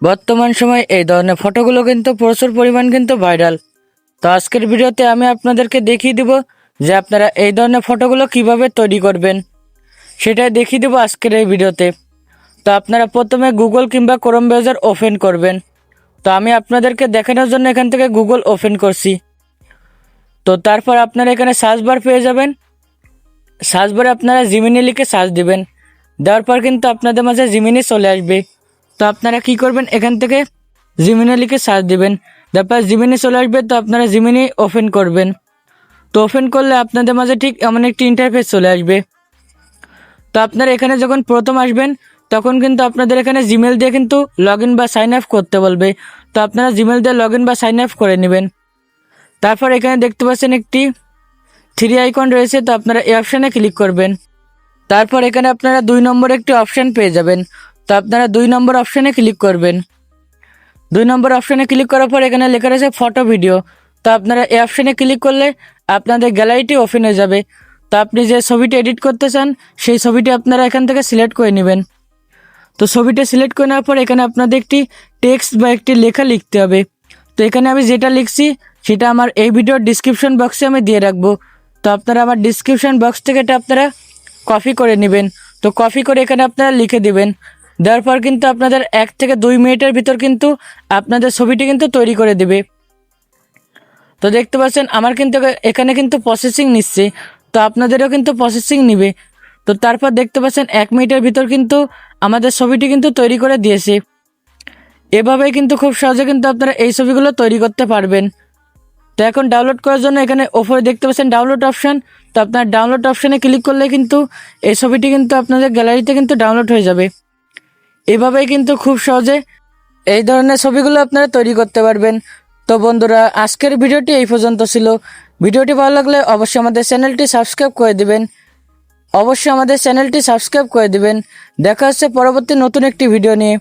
বর্তমান সময়ে এই ধরনের ফটোগুলো কিন্তু প্রচুর পরিমাণ কিন্তু ভাইরাল। তো আজকের ভিডিওতে আমি আপনাদেরকে দেখিয়ে দিব যে আপনারা এই ধরনের ফটোগুলো কিভাবে তৈরি করবেন, সেটাই দেখিয়ে দেবো আজকের এই ভিডিওতে। তো আপনারা প্রথমে গুগল কিংবা ক্রোম ব্রাউজার ওপেন করবেন। তো আমি আপনাদেরকে দেখানোর জন্য এখান থেকে গুগল ওপেন করছি। তো তারপর আপনারা এখানে সার্চ বার পেয়ে যাবেন। সার্চ বারে আপনারা জিমিনি লিখে সার্চ দিবেন। দেওয়ার পর কিন্তু আপনাদের মাঝে জিমিনি চলে আসবে। তো আপনারা কি করবেন, এখান থেকে জিমিনি লিখে সার্চ দিবেন। তারপর জিমিনি চলে আসবে, তো আপনারা জিমিনি ওপেন করবেন। তো ওপেন করলে আপনাদের মাঝে ঠিক এমন একটি ইন্টারফেস চলে আসবে। তো আপনারা এখানে যখন প্রথম আসবেন তখন কিন্তু আপনাদের এখানে জিমেল দিয়ে কিন্তু লগ ইন বা সাইন আপ করতে বলবে। তো আপনারা জিমেল দিয়ে লগ ইন বা সাইন আপ করে নেবেন। তারপর এখানে দেখতে পাচ্ছেন একটি থ্রি আইকন রয়েছে, তো আপনারা এই অপশানে ক্লিক করবেন। তারপর এখানে আপনারা 2 নম্বরে একটি অপশান পেয়ে যাবেন। তো আপনারা 2 নম্বর অপশানে ক্লিক করবেন। 2 নম্বর অপশানে ক্লিক করার পর এখানে লেখা রয়েছে ফটো ভিডিও। তো আপনারা এই অপশানে ক্লিক করলে আপনাদের গ্যালারিটি ওপেন হয়ে যাবে। তো আপনি যে ছবিটি এডিট করতে চান সেই ছবিটি আপনারা এখান থেকে সিলেক্ট করে নেবেন। তো ছবিটা সিলেক্ট করে নেওয়ার পর এখানে আপনাদের একটি টেক্সট বা একটি লেখা লিখতে হবে। তো এখানে আমি যেটা লিখছি সেটা আমার এই ভিডিওর ডিসক্রিপশন বক্সে আমি দিয়ে রাখবো। তো আপনারা আমার ডিসক্রিপশন বক্স থেকে এটা আপনারা কপি করে নেবেন। তো কপি করে এখানে আপনারা লিখে দিবেন। দেওয়ার পর কিন্তু আপনাদের 1 থেকে 2 মিনিটের ভিতর কিন্তু আপনাদের ছবিটি কিন্তু তৈরি করে দেবে। তো দেখতে পাচ্ছেন আমার কিন্তু এখানে কিন্তু প্রসেসিং নিচ্ছে। তো আপনাদেরও কিন্তু প্রসেসিং নিবে। তো তারপর দেখতে পাচ্ছেন 1 মিনিটের ভিতর কিন্তু আমাদের ছবিটি কিন্তু তৈরি করে দিয়েছে। এভাবেই কিন্তু খুব সহজে কিন্তু আপনারা এই ছবিগুলো তৈরি করতে পারবেন। তো এখন ডাউনলোড করার জন্য এখানে ওপরে দেখতে পাচ্ছেন ডাউনলোড অপশান। তো আপনার ডাউনলোড অপশানে ক্লিক করলে কিন্তু এই ছবিটি কিন্তু আপনাদের গ্যালারিতে কিন্তু ডাউনলোড হয়ে যাবে। এভাবেই কিন্তু খুব সহজে এই ধরনের ছবিগুলো আপনারা তৈরি করতে পারবেন। তো বন্ধুরা, আজকের ভিডিওটি এই পর্যন্ত ছিল। ভিডিওটি ভালো লাগলে অবশ্যই আমাদের চ্যানেলটি সাবস্ক্রাইব করে দিবেন। দেখা হচ্ছে পরবর্তী নতুন একটি ভিডিও নিয়ে।